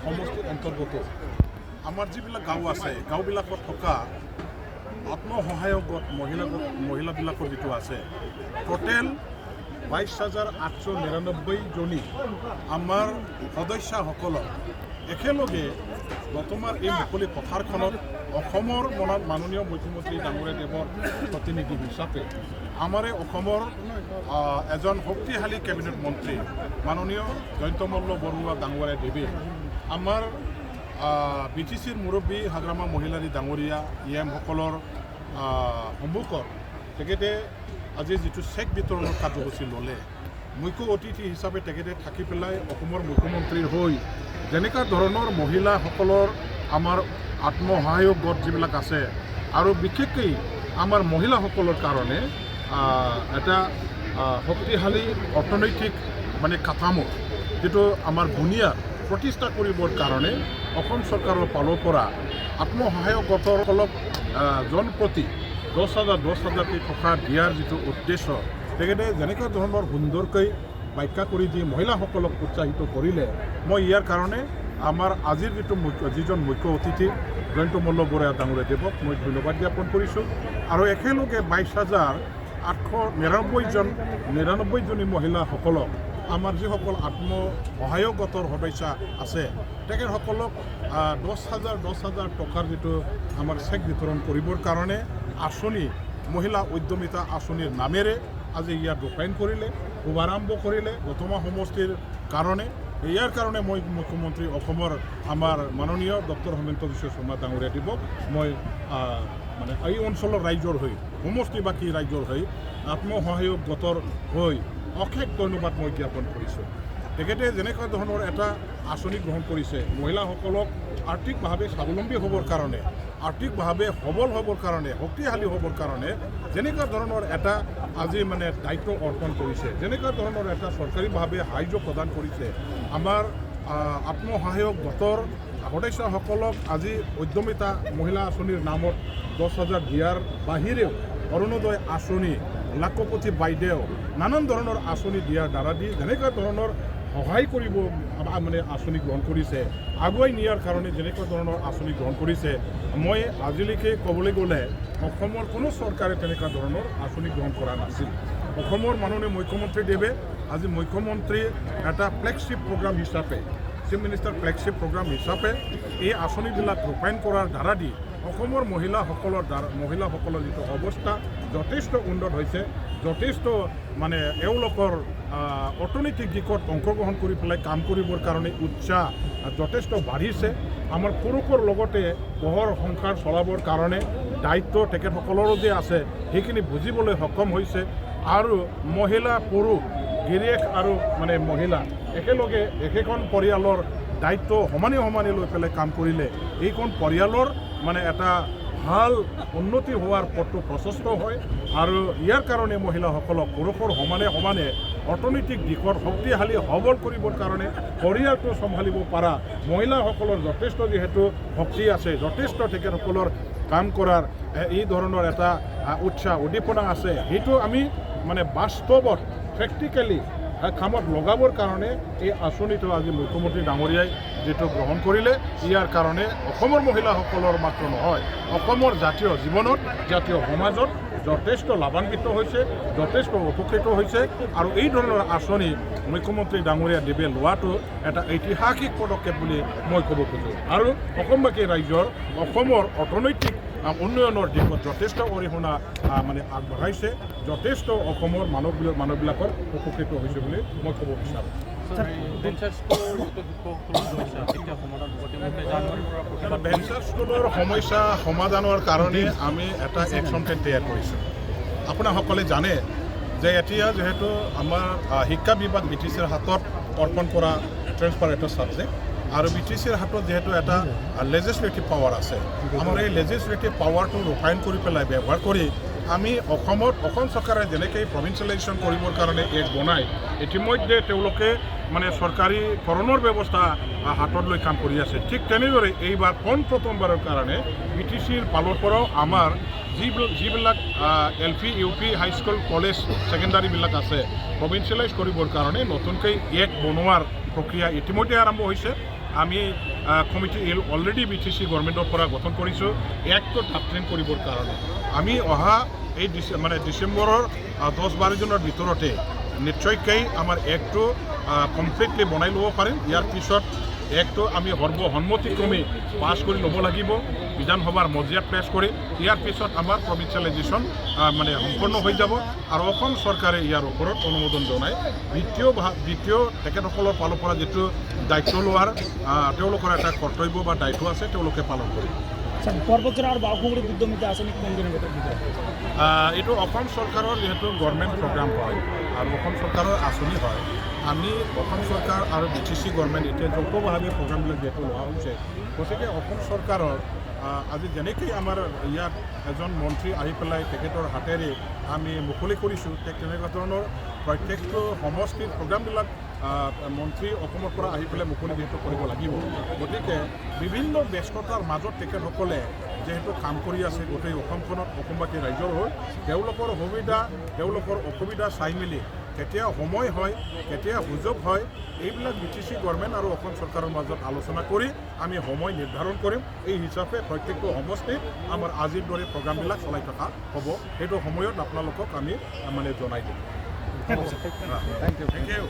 সমষ্টিৰ অন্তৰ্গত আমাৰ যিবিলাক গাঁও আছে গাঁওবিলাকত থকা আত্মসহায়ক গোট মহিলাবিলাকৰ যিটো আছে টোটেল 22,899 জনী আমাৰ সদস্যসকলক একেলগে বৰ্তমান এই মুকলি পথাৰখনত অসমৰ মাননীয় মুখ্যমন্ত্ৰী ডাঙৰীয়া দেৱৰ প্ৰতিনিধি হিচাপে আমাৰ অসমৰ এজন শক্তিশালী কেবিনেট মন্ত্ৰী মাননীয় জয়ন্তমল্ল বৰুৱা ডাঙৰীয়া দেৱে আমাৰ BTCৰ মুৰব্বী হাগ্ৰামা মহিলাৰী ডাঙৰীয়া EM-সকলৰ সন্মুখত তেখেতে আজি যিটো চেক বিতৰণৰ কাৰ্যসূচী ল'লে মুখ্য অতিথি হিচাপে তেখেতে থাকি পেলাই অসমৰ মুখ্যমন্ত্ৰীৰ হৈ যেনেকুৱা ধৰণৰ মহিলাসকলৰ আমাৰ আত্মসহায়ক গোট যিবিলাক আছে আৰু বিশেষকৈ আমাৰ মহিলাসকলৰ কাৰণে এটা শক্তিশালী অৰ্থনৈতিক মানে কাঠামো যিটো আমাৰ বুনিয়াদ প্ৰতিষ্ঠা কৰিবৰ কাৰণে অসম চৰকাৰৰ ফালৰ পৰা আত্মসহায়ক গোটসকলক জনপ্ৰতি 10,000 টকা দিয়াৰ যিটো উদ্দেশ্য তেখেতে যেনেকুৱা ধৰণৰ সুন্দৰকৈ ব্যাখ্যা কৰি দি মহিলাসকলক উৎসাহিত কৰিলে মই ইয়াৰ কাৰণে আমাৰ আজিৰ যিজন মুখ্য অতিথি জয়ন্তমল্ল বৰুৱা ডাঙৰীয়া দেৱক মই ধন্যবাদ জ্ঞাপন কৰিছোঁ আৰু একেলগে 22,899 জনী মহিলাসকলক আমাৰ যিসকল আত্মসহায়ক গোটৰ সদস্য আছে তেখেতসকলক 10,000 টকাৰ যিটো আমাৰ চেক বিতৰণ কৰিবৰ কাৰণে আঁচনি মহিলা উদ্যমিতা আঁচনিৰ নামেৰে আজি ইয়াত ৰূপায়ণ কৰিলে শুভাৰম্ভ কৰিলে বৰ্তমান সমষ্টিৰ কাৰণে ইয়াৰ কাৰণে মই মুখ্যমন্ত্ৰী অসমৰ আমাৰ মাননীয় ডক্টৰ হেমন্ত বিশ্ব শৰ্মা ডাঙৰীয়া দেৱক মই মানে এই অঞ্চলৰ ৰাইজৰ হৈ সমষ্টিবাসী ৰাইজৰ হৈ আত্মসহায়ক গোটৰ হৈ অশেষ ধন্যবাদ মই জ্ঞাপন কৰিছোঁ তেখেতে যেনেকুৱা ধৰণৰ এটা আঁচনি গ্ৰহণ কৰিছে মহিলাসকলক আৰ্থিকভাৱে স্বাৱলম্বী হ'বৰ কাৰণে আৰ্থিকভাৱে সবল হ'বৰ কাৰণে শক্তিশালী হ'বৰ কাৰণে যেনেকুৱা ধৰণৰ এটা আজি মানে দায়িত্ব অৰ্পণ কৰিছে যেনেকুৱা ধৰণৰ এটা চৰকাৰীভাৱে সাহায্য প্ৰদান কৰিছে আমাৰ আত্মসহায়ক গোটৰ সদস্যসকলক আজি উদ্যমিতা মহিলা আঁচনিৰ নামত 10,000 দিয়াৰ বাহিৰেও অৰুণোদয় আঁচনি লাখপতি বাইদেউ নানান ধৰণৰ আঁচনি দিয়াৰ দ্বাৰা দি যেনেকুৱা ধৰণৰ সহায় কৰিব মানে আঁচনি গ্ৰহণ কৰিছে আগুৱাই নিয়াৰ কাৰণে যেনেকুৱা ধৰণৰ আঁচনি গ্ৰহণ কৰিছে মই আজিলৈকে ক'বলৈ গ'লে অসমৰ কোনো চৰকাৰে তেনেকুৱা ধৰণৰ আঁচনি গ্ৰহণ কৰা নাছিল অসমৰ মাননীয় মুখ্যমন্ত্ৰী দেৱে আজি মুখ্যমন্ত্ৰী এটা ফ্লেগশ্বিপ প্ৰগ্ৰাম হিচাপে চিফ মিনিষ্টাৰ ফ্লেগশ্বিপ প্ৰগ্ৰাম হিচাপে এই আঁচনিবিলাক ৰূপায়ণ কৰাৰ দ্বাৰা দি অসমৰ মহিলাসকলৰ যিটো অৱস্থা যথেষ্ট উন্নত হৈছে যথেষ্ট মানে এওঁলোকৰ অৰ্থনৈতিক দিশত অংশগ্ৰহণ কৰি পেলাই কাম কৰিবৰ কাৰণে উৎসাহ যথেষ্ট বাঢ়িছে আমাৰ পুৰুষৰ লগতে ঘৰ সংসাৰ চলাবৰ কাৰণে দায়িত্ব তেখেতসকলৰো যে আছে সেইখিনি বুজিবলৈ সক্ষম হৈছে আৰু মহিলা পুৰুষ গিৰিয়েক আৰু মানে মহিলা একেলগে একেখন পৰিয়ালৰ দায়িত্ব সমানে লৈ পেলাই কাম কৰিলে এইখন পৰিয়ালৰ মানে এটা ভাল উন্নতি হোৱাৰ পথটো প্ৰশস্ত হয় আৰু ইয়াৰ কাৰণে মহিলাসকলক পুৰুষৰ সমানে অৰ্থনৈতিক দিশত শক্তিশালী সবল কৰিবৰ কাৰণে পৰিয়ালটো চম্ভালিব পৰা মহিলাসকলৰ যথেষ্ট যিহেতু শক্তি আছে যথেষ্ট তেখেতসকলৰ কাম কৰাৰ এই ধৰণৰ এটা উৎসাহ উদ্দীপনা আছে সেইটো আমি মানে বাস্তৱত প্ৰেক্টিকেলি কামত লগাবৰ কাৰণে এই আঁচনিটো আজি মুখ্যমন্ত্ৰী ডাঙৰীয়াই যেটো গ্ৰহণ কৰিলে ইয়াৰ কাৰণে অসমৰ মহিলাসকলৰ মাত্ৰ নহয় অসমৰ জাতীয় জীৱনত জাতীয় সমাজত যথেষ্ট লাভান্বিত হৈছে যথেষ্ট উপকৃত হৈছে আৰু এই ধৰণৰ আঁচনি মুখ্যমন্ত্ৰী ডাঙৰীয়া দেৱে লোৱাটো এটা ঐতিহাসিক পদক্ষেপ বুলি মই ক'ব খোজোঁ আৰু অসমবাসী ৰাইজৰ অসমৰ অৰ্থনৈতিক উন্নয়নৰ দিশত যথেষ্ট অৰিহণা মানে আগবঢ়াইছে যথেষ্ট অসমৰ মানুহবিলাকৰ উপকৃত হৈছে বুলি মই ক'ব বিচাৰোঁ ভেঞ্চাৰ স্কুলৰ সমস্যা সমাধানৰ কাৰণে আমি এটা একশ্যন প্লেন তৈয়াৰ কৰিছোঁ আপোনাসকলে জানে যে এতিয়া যিহেতু আমাৰ শিক্ষা বিভাগ BTCৰ হাতত অৰ্পণ কৰা ট্ৰেন্সফাৰ এটা ছাবজেক্ট আৰু BTCৰ হাতত যেহেতু এটা লেজিসলেটিভ পাৱাৰ আছে আমাৰ এই লেজিসলেটিভ পাৱাৰটো ৰূপায়ণ কৰি পেলাই ব্যৱহাৰ কৰি আমি অসম চৰকাৰে যেনেকৈ প্ৰভিন্সিয়েলাইজেশ্যন কৰিবৰ কাৰণে এক বনাই ইতিমধ্যে তেওঁলোকে মানে চৰকাৰী কৰণৰ ব্যৱস্থা হাতত লৈ কাম কৰি আছে ঠিক তেনেদৰে এইবাৰ প্ৰথমবাৰৰ কাৰণে BTCৰ ফালৰ পৰাও আমাৰ যিবিলাক LP UP হাইস্কুল কলেজ ছেকেণ্ডাৰীবিলাক আছে প্ৰভিন্সিয়েলাইজ কৰিবৰ কাৰণে নতুনকৈ এক বনোৱাৰ প্ৰক্ৰিয়া ইতিমধ্যে আৰম্ভ হৈছে আমি কমিটি অলৰেডি BTC গভৰ্ণমেণ্টৰ পৰা গঠন কৰিছোঁ এক্টটো ড্ৰাফটিং কৰিবৰ কাৰণে আমি অহা এই ডিচেম্বৰৰ 10-12 দিনৰ ভিতৰতে নিশ্চয়কৈ আমাৰ এক্টটো কমপ্লিটলি বনাই ল'ব পাৰিম ইয়াৰ পিছত এক্টটো আমি সৰ্বসন্মতিক্ৰমে পাছ কৰি ল'ব লাগিব বিধানসভাৰ মজিয়াত পেছ কৰি ইয়াৰ পিছত আমাৰ প্ৰভিন্সিয়েলাইজেশ্যন সম্পূৰ্ণ হৈ যাব আৰু অসম চৰকাৰে ইয়াৰ ওপৰত অনুমোদন জনায় দ্বিতীয় তেখেতসকলৰ ফালৰ পৰা যিটো দায়িত্ব লোৱাৰ তেওঁলোকৰ এটা কৰ্তব্য বা দায়িত্ব আছে তেওঁলোকে পালন কৰিব এইটো অসম চৰকাৰৰ যিহেতু গভৰ্ণমেণ্ট প্ৰগ্ৰাম হয় আৰু অসম চৰকাৰৰ আঁচনি হয় আমি অসম চৰকাৰ আৰু BTC গভৰ্ণমেণ্ট এতিয়া যৌথভাৱে প্ৰগ্ৰামবিলাক যিহেতু লোৱা হৈছে গতিকে অসম চৰকাৰৰ আজি যেনেকৈ আমাৰ ইয়াত এজন মন্ত্ৰী আহি পেলাই তেখেতৰ হাতেৰে আমি মুকলি কৰিছোঁ তেনেকুৱা ধৰণৰ প্ৰত্যেকটো সমষ্টিৰ প্ৰগ্ৰামবিলাক মন্ত্ৰী অসমৰ পৰা আহি পেলাই মুকলি যিহেতু কৰিব লাগিব গতিকে বিভিন্ন ব্যস্ততাৰ মাজত তেখেতসকলে যেহেতু কাম কৰি আছে গোটেই অসমখনত অসমবাসী ৰাইজৰ হৈ তেওঁলোকৰ সুবিধা তেওঁলোকৰ অসুবিধা চাই মেলি কেতিয়া সময় হয় কেতিয়া সুযোগ হয় এইবিলাক BTC গভৰ্ণমেণ্ট আৰু অসম চৰকাৰৰ মাজত আলোচনা কৰি আমি সময় নিৰ্ধাৰণ কৰিম এই হিচাপে প্ৰত্যেকটো সমষ্টিত আমাৰ আজিৰ দৰে প্ৰগ্ৰামবিলাক চলাই থকা হ'ব সেইটো সময়ত আপোনালোকক আমি জনাই দিম। Thank U.